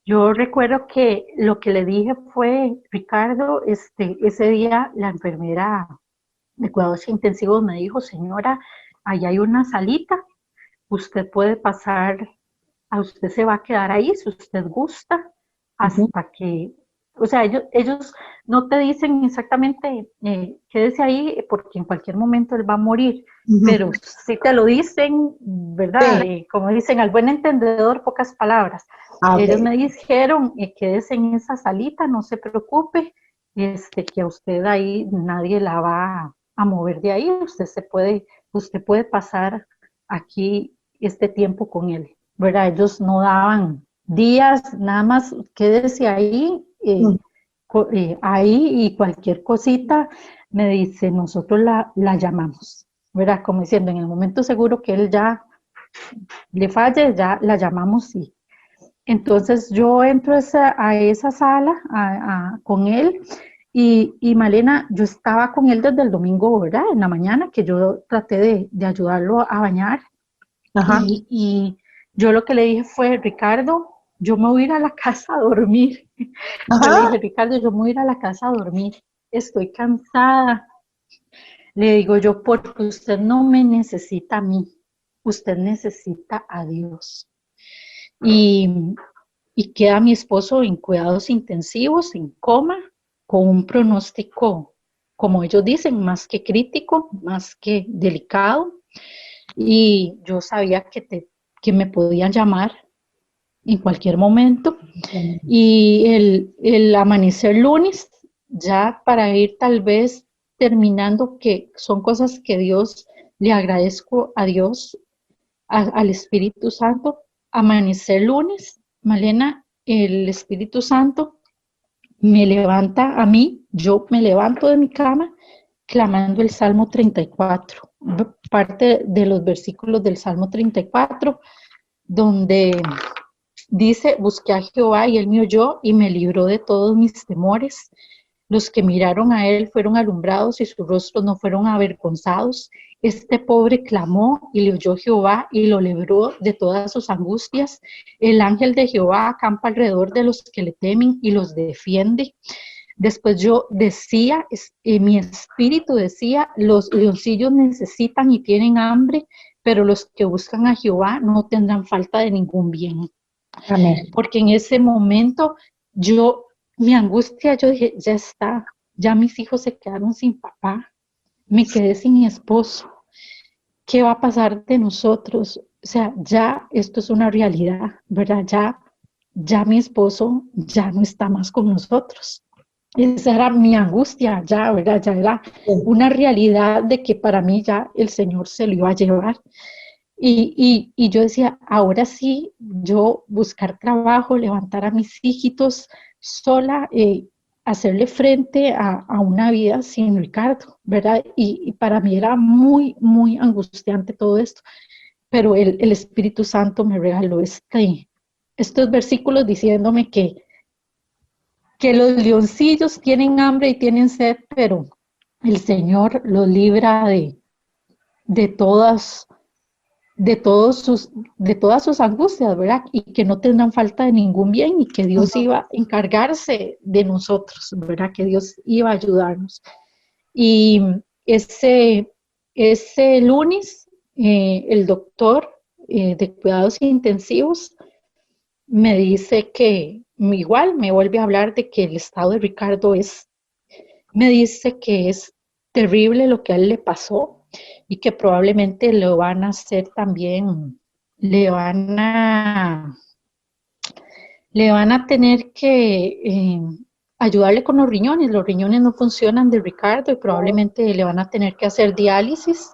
Yo recuerdo que lo que le dije fue, Ricardo, ese día la enfermera de cuidados intensivos me dijo, señora, allá hay una salita, usted puede pasar, a usted se va a quedar ahí si usted gusta, hasta que, o sea, ellos no te dicen exactamente quédese ahí porque en cualquier momento él va a morir, pero sí te lo dicen, ¿verdad? Sí. Como dicen, al buen entendedor, pocas palabras. Ellos me dijeron, quédese en esa salita, no se preocupe, que a usted ahí nadie la va a mover de ahí, usted puede pasar aquí este tiempo con él, ¿verdad? Ellos no daban días, nada más quédese ahí, ahí, y cualquier cosita me dice, nosotros la llamamos, ¿verdad? Como diciendo, en el momento seguro que él ya le falle, ya la llamamos. Y entonces yo entro a esa sala con él. Y Malena, yo estaba con él desde el domingo, ¿verdad? En la mañana, que yo traté de ayudarlo a bañar. Y yo lo que le dije fue, Ricardo, yo me voy a ir a la casa a dormir. Yo le dije, Ricardo, yo me voy a ir a la casa a dormir. estoy cansada. Le digo yo, porque usted no me necesita a mí, usted necesita a Dios. Y, y queda mi esposo en cuidados intensivos, en coma, con un pronóstico, como ellos dicen, más que crítico, más que delicado. Y yo sabía que me podían llamar en cualquier momento. Y el amanecer lunes, ya para ir tal vez terminando, que son cosas que Dios, le agradezco a Dios, al Espíritu Santo. Amanecer lunes, Malena, el Espíritu Santo me levanta a mí, yo me levanto de mi cama clamando el Salmo 34, parte de los versículos del Salmo 34, donde dice: busqué a Jehová y él me oyó y me libró de todos mis temores. Los que miraron a él fueron alumbrados y sus rostros no fueron avergonzados. Este pobre clamó y le oyó Jehová y lo libró de todas sus angustias. El ángel de Jehová acampa alrededor de los que le temen y los defiende. Después yo decía, mi espíritu decía: los leoncillos necesitan y tienen hambre, pero los que buscan a Jehová no tendrán falta de ningún bien. Amén. Porque en ese momento mi angustia, yo dije, ya está, ya mis hijos se quedaron sin papá, me quedé sin mi esposo, ¿qué va a pasar de nosotros? O sea, ya esto es una realidad, ¿verdad? Ya mi esposo ya no está más con nosotros. Esa era mi angustia, ya, ¿verdad? Ya era una realidad de que para mí ya el Señor se lo iba a llevar. Y yo decía, ahora sí, yo buscar trabajo, levantar a mis hijitos sola, hacerle frente a una vida sin Ricardo, ¿verdad? Y para mí era muy, muy angustiante todo esto, pero el Espíritu Santo me regaló estos versículos diciéndome que los leoncillos tienen hambre y tienen sed, pero el Señor los libra de todas de todas sus angustias, ¿verdad? Y que no tendrán falta de ningún bien y que Dios iba a encargarse de nosotros, ¿verdad? Que Dios iba a ayudarnos. Y ese lunes, el doctor de cuidados intensivos me dice que igual me vuelve a hablar de que el estado de Ricardo me dice que es terrible lo que a él le pasó y que probablemente lo van a hacer también, le van a tener que ayudarle con los riñones no funcionan de Ricardo y probablemente le van a tener que hacer diálisis.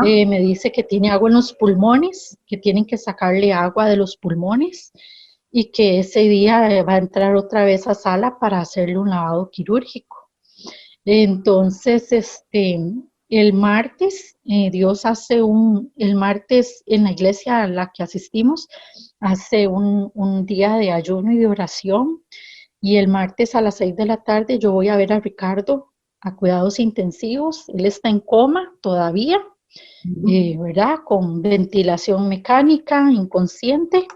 Me dice que tiene agua en los pulmones, que tienen que sacarle agua de los pulmones y que ese día va a entrar otra vez a sala para hacerle un lavado quirúrgico. Entonces, el martes, el martes en la iglesia a la que asistimos, hace un día de ayuno y de oración, y el martes a las 6 de la tarde yo voy a ver a Ricardo a cuidados intensivos. Él está en coma todavía, ¿verdad? Con ventilación mecánica, inconsciente.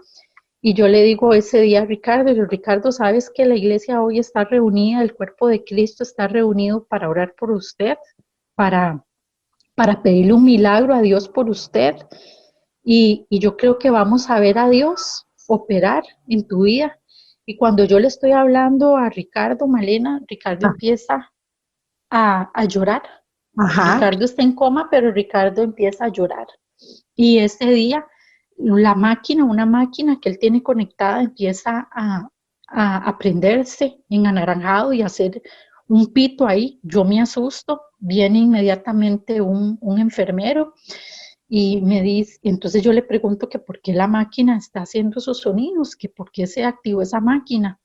Y yo le digo ese día a Ricardo, ¿sabes que la iglesia hoy está reunida, el cuerpo de Cristo está reunido para orar por usted, para pedirle un milagro a Dios por usted? Y yo creo que vamos a ver a Dios operar en tu vida. Y cuando yo le estoy hablando a Ricardo, Malena, Ricardo empieza a llorar. Ricardo está en coma, pero Ricardo empieza a llorar. Y ese día una máquina que él tiene conectada empieza a prenderse en anaranjado y a hacer un pito ahí. Yo me asusto, viene inmediatamente un enfermero y me dice, entonces yo le pregunto que por qué la máquina está haciendo esos sonidos, que por qué se activó esa máquina.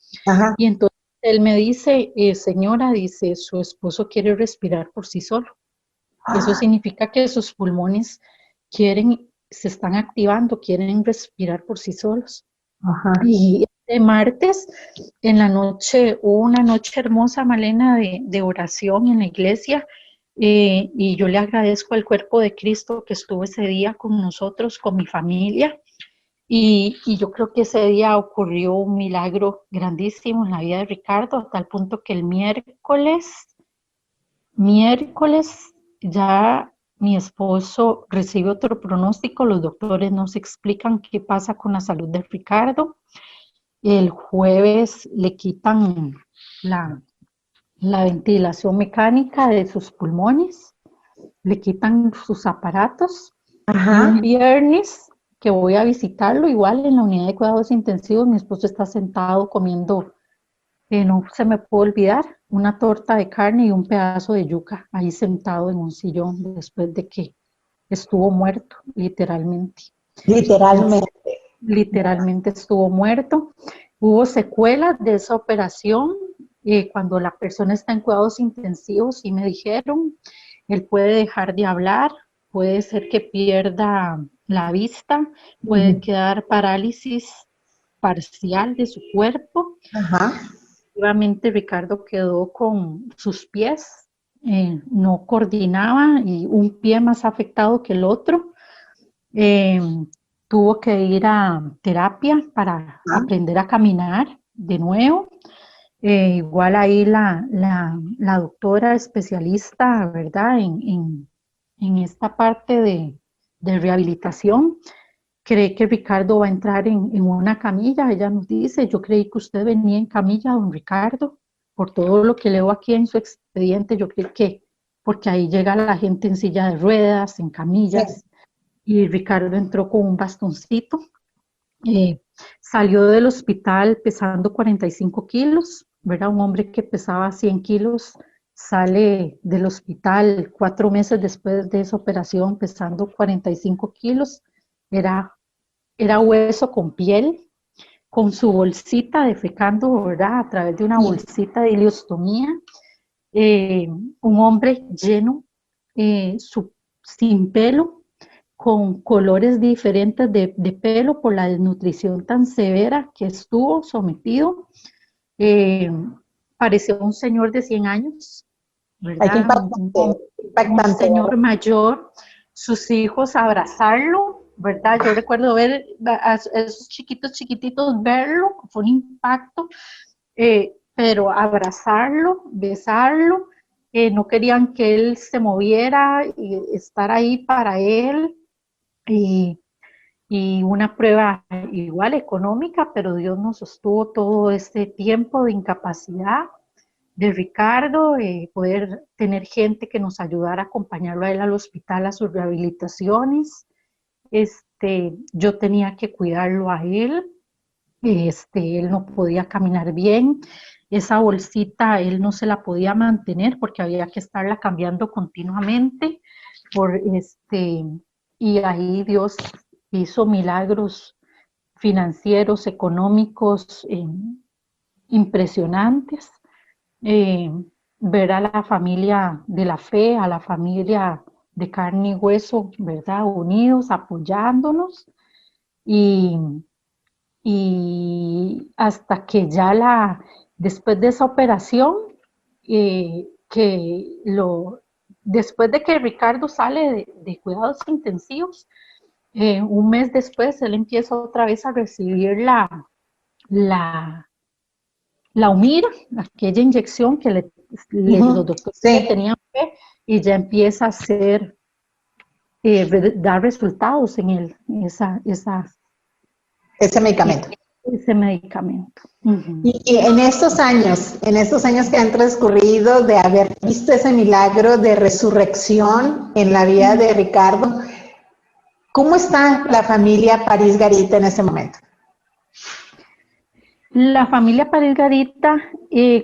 Y entonces él me dice, señora, dice, su esposo quiere respirar por sí solo. Eso significa que sus pulmones se están activando, quieren respirar por sí solos. Y este martes en la noche, hubo una noche hermosa, Malena, de oración en la iglesia, y yo le agradezco al cuerpo de Cristo que estuvo ese día con nosotros, con mi familia, y yo creo que ese día ocurrió un milagro grandísimo en la vida de Ricardo, a tal punto que el miércoles miércoles ya mi esposo recibe otro pronóstico, los doctores nos explican qué pasa con la salud de Ricardo. El jueves le quitan la ventilación mecánica de sus pulmones, le quitan sus aparatos. Y un viernes que voy a visitarlo, igual en la unidad de cuidados intensivos, mi esposo está sentado comiendo, no se me puede olvidar, una torta de carne y un pedazo de yuca, ahí sentado en un sillón después de que estuvo muerto, literalmente. Literalmente. Literalmente estuvo muerto. Hubo secuelas de esa operación. Cuando la persona está en cuidados intensivos, y me dijeron, él puede dejar de hablar, puede ser que pierda la vista, puede quedar parálisis parcial de su cuerpo. Efectivamente, Ricardo quedó con sus pies, no coordinaba y un pie más afectado que el otro. Tuvo que ir a terapia para aprender a caminar de nuevo. Igual ahí la doctora especialista, ¿verdad? En esta parte de rehabilitación, cree que Ricardo va a entrar en una camilla. Ella nos dice, yo creí que usted venía en camilla, don Ricardo, por todo lo que leo aquí en su expediente, yo creo que, porque ahí llega la gente en silla de ruedas, en camillas, y Ricardo entró con un bastoncito. Salió del hospital pesando 45 kilos, ¿verdad? Un hombre que pesaba 100 kilos sale del hospital 4 meses después de esa operación pesando 45 kilos. Era hueso con piel, con su bolsita defecando, ¿verdad? A través de una bolsita de ileostomía. Un hombre lleno, sin pelo, con colores diferentes de pelo por la desnutrición tan severa que estuvo sometido. Parecía un señor de 100 años, ¿verdad? Un señor mayor, sus hijos abrazarlo, ¿verdad? Yo recuerdo ver a esos chiquititos, verlo, fue un impacto, pero abrazarlo, besarlo, no querían que él se moviera y estar ahí para él. Y una prueba igual económica, pero Dios nos sostuvo todo este tiempo de incapacidad de Ricardo, poder tener gente que nos ayudara a acompañarlo a él al hospital, a sus rehabilitaciones. Yo tenía que cuidarlo a él, él no podía caminar bien, esa bolsita él no se la podía mantener porque había que estarla cambiando continuamente, y ahí Dios hizo milagros financieros, económicos, impresionantes. Ver a la familia de la fe, a la familia de carne y hueso, ¿verdad? Unidos, apoyándonos, y, y hasta que ya después de esa operación, después de que Ricardo sale de cuidados intensivos, un mes después él empieza otra vez a recibir la Humira, aquella inyección que los doctores le tenían fe, y ya empieza a hacer, dar resultados en él, ese medicamento. Ese medicamento. Y en estos años que han transcurrido de haber visto ese milagro de resurrección en la vida de Ricardo, ¿cómo está la familia París Garita en ese momento? La familia París Garita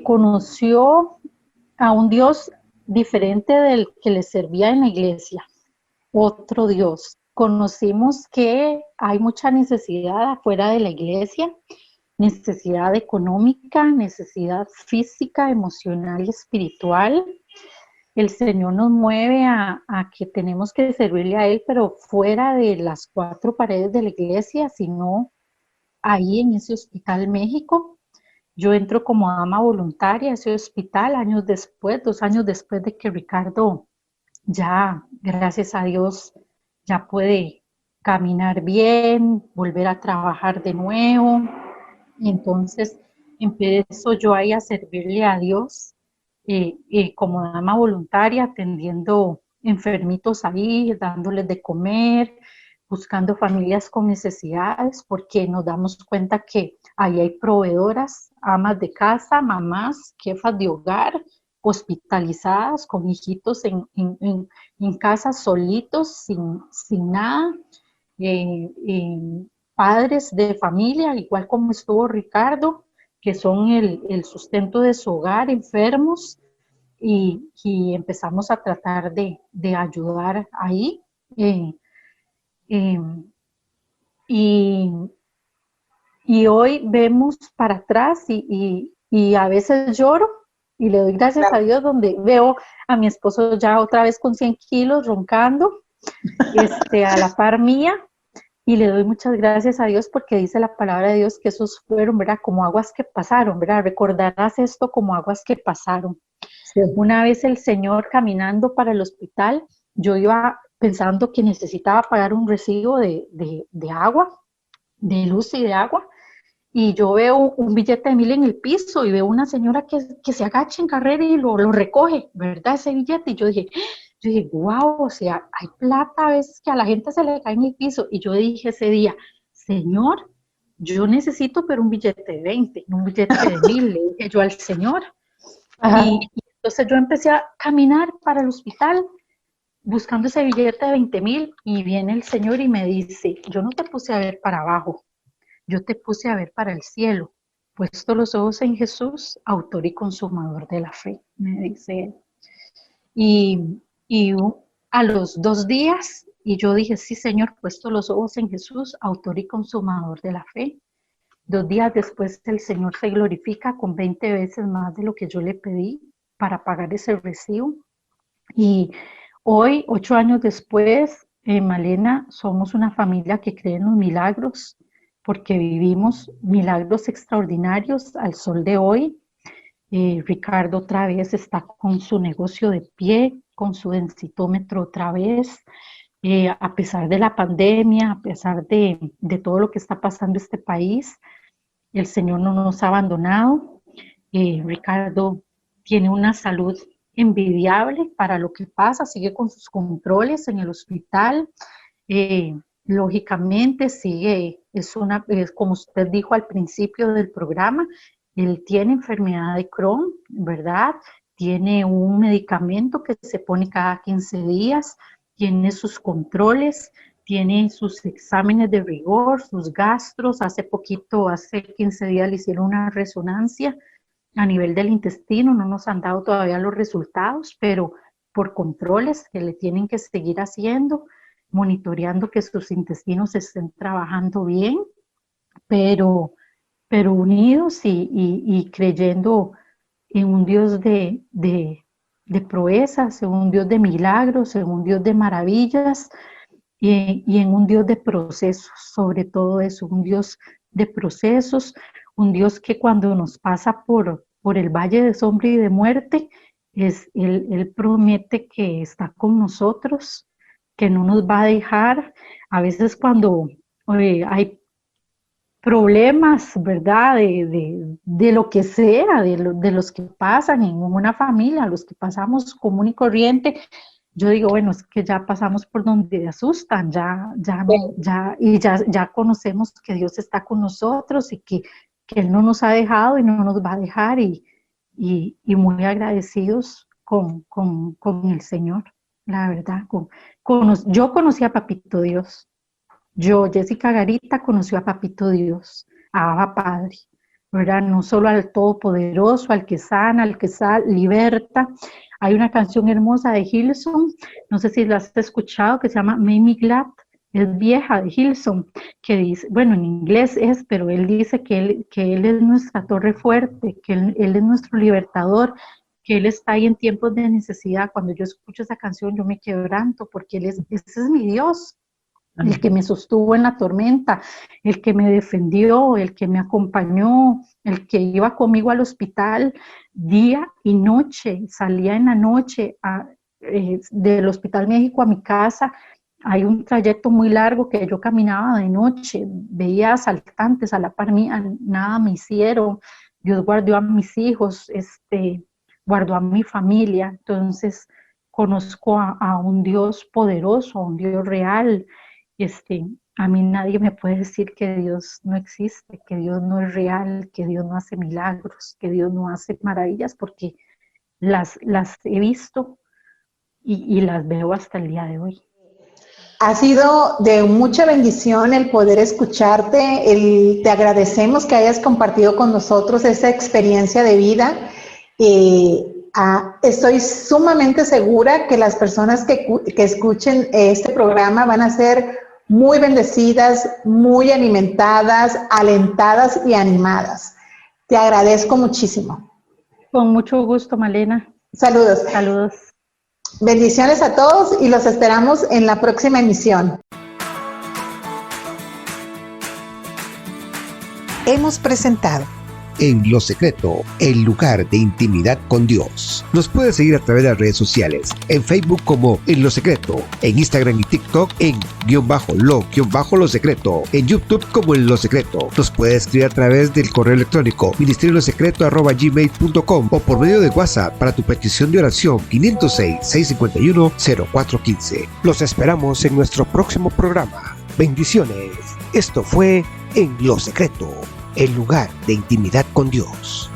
conoció a un Dios diferente del que le servía en la iglesia, otro Dios. Conocimos que hay mucha necesidad afuera de la iglesia, necesidad económica, necesidad física, emocional y espiritual. El Señor nos mueve a que tenemos que servirle a Él, pero fuera de las 4 paredes de la iglesia, sino ahí en ese Hospital México. Yo entro como ama voluntaria a ese hospital 2 años después de que Ricardo ya, gracias a Dios, ya puede caminar bien, volver a trabajar de nuevo. Y entonces empiezo yo ahí a servirle a Dios, y como dama voluntaria atendiendo enfermitos ahí, dándoles de comer, buscando familias con necesidades, porque nos damos cuenta que ahí hay proveedoras, amas de casa, mamás, jefas de hogar, hospitalizadas, con hijitos en casa solitos, sin nada, padres de familia, igual como estuvo Ricardo, que son el sustento de su hogar, enfermos, y empezamos a tratar de ayudar ahí. Eh, y, y hoy vemos para atrás y a veces lloro y le doy gracias a Dios donde veo a mi esposo ya otra vez con 100 kilos roncando a la par mía, y le doy muchas gracias a Dios porque dice la palabra de Dios que esos fueron, ¿verdad? Como aguas que pasaron, ¿verdad? Recordarás esto como aguas que pasaron. Sí. Una vez el Señor caminando para el hospital, yo iba pensando que necesitaba pagar un recibo de agua, de luz y de agua, y yo veo un billete de 1,000 en el piso y veo una señora que se agacha en carrera y lo recoge, ¿verdad? Ese billete, y yo dije, wow, o sea, hay plata a veces que a la gente se le cae en el piso, y yo dije ese día, Señor, yo necesito pero un billete de 20, no un billete de 1,000, le dije yo al Señor. Y entonces yo empecé a caminar para el hospital buscando ese billete de 20,000, y viene el Señor y me dice, yo no te puse a ver para abajo, yo te puse a ver para el cielo, puesto los ojos en Jesús, autor y consumador de la fe, me dice él. Y a los 2 días, y yo dije, sí, Señor, puesto los ojos en Jesús, autor y consumador de la fe. 2 días después el Señor se glorifica con 20 veces más de lo que yo le pedí para pagar ese recibo. Y hoy, 8 años después, Malena, somos una familia que cree en los milagros, porque vivimos milagros extraordinarios al sol de hoy. Ricardo otra vez está con su negocio de pie, con su densitómetro otra vez, a pesar de la pandemia, a pesar de todo lo que está pasando en este país, el Señor no nos ha abandonado. Ricardo tiene una salud envidiable para lo que pasa, sigue con sus controles en el hospital, lógicamente sigue, es como usted dijo al principio del programa, él tiene enfermedad de Crohn, ¿verdad? Tiene un medicamento que se pone cada 15 días, tiene sus controles, tiene sus exámenes de rigor, sus gastros. Hace 15 días le hicieron una resonancia a nivel del intestino, no nos han dado todavía los resultados, pero por controles que le tienen que seguir haciendo, monitoreando que sus intestinos estén trabajando bien, pero unidos y creyendo en un Dios de proezas, en un Dios de milagros, en un Dios de maravillas, y en un Dios de procesos, sobre todo eso, un Dios de procesos, un Dios que cuando nos pasa por el valle de sombra y de muerte, Él promete que está con nosotros, que no nos va a dejar. A veces cuando hay problemas, ¿verdad? De lo que sea, de los que pasan en una familia, los que pasamos común y corriente, yo digo, bueno, es que ya pasamos por donde asustan, ya conocemos que Dios está con nosotros y que Él no nos ha dejado y no nos va a dejar, y muy agradecidos con el Señor, la verdad. Yo conocí a Papito Dios. Yo, Jessica Garita, conoció a Papito Dios, a Abba Padre, ¿verdad? No solo al Todopoderoso, al que sana, al que liberta. Hay una canción hermosa de Hillsong, no sé si la has escuchado, que se llama Make Me Glad, es vieja, de Hillsong, que dice, bueno, en inglés es, pero él dice que él es nuestra torre fuerte, que él es nuestro libertador, que Él está ahí en tiempos de necesidad. Cuando yo escucho esa canción yo me quebranto, porque ese es mi Dios, el que me sostuvo en la tormenta, el que me defendió, el que me acompañó, el que iba conmigo al hospital día y noche, salía en la noche del Hospital México a mi casa. Hay un trayecto muy largo que yo caminaba de noche, veía asaltantes a la par mía, nada me hicieron, Dios guardó a mis hijos, guardó a mi familia. Entonces conozco a un Dios poderoso, a un Dios real. A mí nadie me puede decir que Dios no existe, que Dios no es real, que Dios no hace milagros, que Dios no hace maravillas, porque las he visto y las veo hasta el día de hoy. Ha sido de mucha bendición el poder escucharte. Te agradecemos que hayas compartido con nosotros esa experiencia de vida. Estoy sumamente segura que las personas que escuchen este programa van a ser muy bendecidas, muy alimentadas, alentadas y animadas. Te agradezco muchísimo. Con mucho gusto, Malena. Saludos. Saludos. Bendiciones a todos y los esperamos en la próxima emisión. Hemos presentado En lo secreto, el lugar de intimidad con Dios. Nos puedes seguir a través de las redes sociales, en Facebook como En lo secreto, en Instagram y TikTok en _lo secreto, en YouTube como En lo secreto. Nos puedes escribir a través del correo electrónico ministeriolosecreto@gmail.com o por medio de WhatsApp para tu petición de oración 506-651-0415. Los esperamos en nuestro próximo programa. Bendiciones. Esto fue En lo secreto, el lugar de intimidad con Dios.